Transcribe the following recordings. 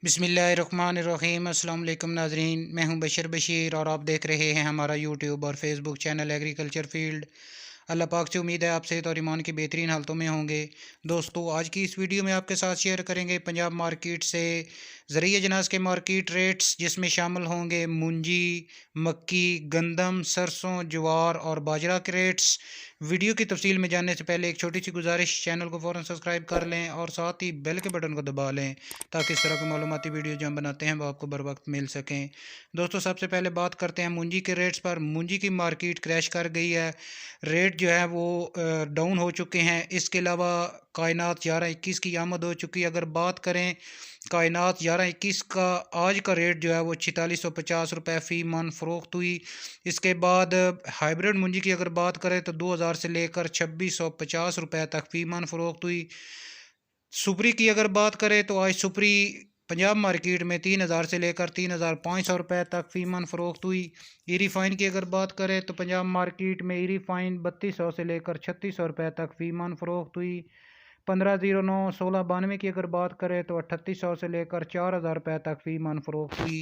बिस्मिल्लाहिर्रहमानिर्रहीम। अस्सलाम वालेकुम नाज़रीन, मैं हूं बशर बशीर और आप देख रहे हैं हमारा यूट्यूब और फेसबुक चैनल एग्रीकल्चर फील्ड। अल्लाह पाक से उम्मीद है आप सेहत और ईमान की बेहतरीन हालतों में होंगे। दोस्तों, आज की इस वीडियो में आपके साथ शेयर करेंगे पंजाब मार्केट से ज़रिए अजनास के मार्केट रेट्स, जिसमें शामिल होंगे मूंजी, मक्की, गंदम, सरसों, ज्वार और बाजरा के रेट्स। वीडियो की तफसील में जानने से पहले एक छोटी सी गुजारिश, चैनल को फ़ौरन सब्सक्राइब कर लें और साथ ही बेल के बटन को दबा लें ताकि इस तरह की मालूमाती वीडियो जो हम बनाते हैं वो आपको बर वक्त मिल सकें। दोस्तों, सबसे पहले बात करते हैं मूंजी के रेट्स पर। मूंजी की मार्केट क्रैश कर गई है, रेट जो है वो डाउन हो चुके हैं। इसके अलावा कायनात 1121 की आमद हो चुकी है। अगर बात करें कायनात 1121 का, आज का रेट जो है वो 4650 रुपये फ़ी मन फ़रोख्त हुई। इसके बाद हाइब्रिड मूंजी की अगर बात करें तो 2000 से लेकर 2650 रुपये तक फ़ी मन फ़रोख्त हुई। सुपरी की अगर बात करें तो आज सुपरी पंजाब मार्केट में 3000 से लेकर 3500 रुपये तक फ़ी मन फ़रोख्त हुई। ई रिफ़ाइन की अगर बात करें तो पंजाब मार्केट में ई रिफ़ाइन 3200 से लेकर 3600 रुपये तक फ़ी मन फ़रोख्त हुई। 1509 1692 की अगर बात करें तो 3800 से लेकर 4000 रुपये तक फ़ी मन फ़रोख्त हुई।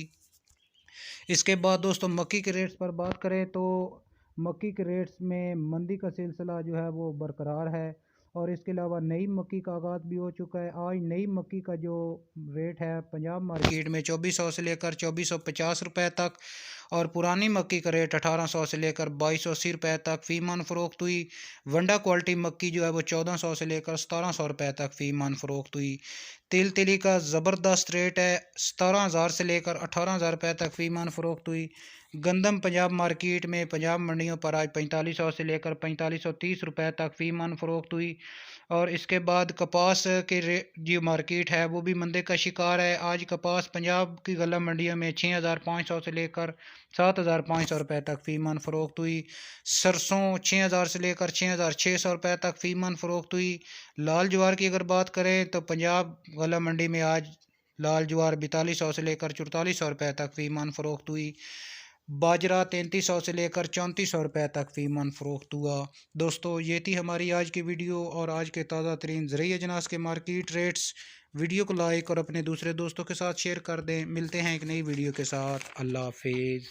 इसके बाद दोस्तों, मक्की के रेट्स पर बात करें तो मक्की के रेट्स में मंदी का सिलसिला जो है वो बरकरार है और इसके अलावा नई मक्की का आगाज़ भी हो चुका है। आज नई मक्की का जो रेट है पंजाब मार्केट में 2400 से लेकर 2450 रुपये तक और पुरानी मक्की का रेट 1800 से लेकर 2280 रुपये तक फ़ी मन फ़रोख्त हुई। वंडा क्वालिटी मक्की जो है वो 1400 से लेकर 1700 रुपये तक फ़ी मन फ़रोख्त हुई। तिल तिली का ज़बरदस्त रेट है, 17,000 से लेकर 18,000 रुपये तक फ़ी मन फ़रोख्त हुई। गंदम पंजाब मार्केट में पंजाब मंडियों पर आज 4500 से लेकर 4530 रुपये तक फ़ी मन फ़रोख्त हुई। और इसके बाद कपास के जो मार्केट है वो भी मंदे का शिकार है। आज कपास पंजाब की गला मंडियों में 6500 से लेकर 7500 रुपये तक फ़ी मन फ़रोख्त हुई। सरसों 6000 से लेकर 6600 रुपये तक फ़ी मन फ़रोख्त हुई। लाल ज्वार की अगर बात करें तो पंजाब गला मंडी में आज लाल ज्वार 4200 से लेकर 4400 रुपये तक फ़ी मन फ़रोख्त हुई। बाजरा 3300 से लेकर 3400 रुपये तक फ़ी मन फ़रोख्त हुआ। दोस्तों, ये थी हमारी आज की वीडियो और आज के ताज़ा तरीन ज़रिए अजनास के मार्केट रेट्स। वीडियो को लाइक और अपने दूसरे दोस्तों के साथ शेयर कर दें। मिलते हैं एक नई वीडियो के साथ। अल्लाह हाफिज़।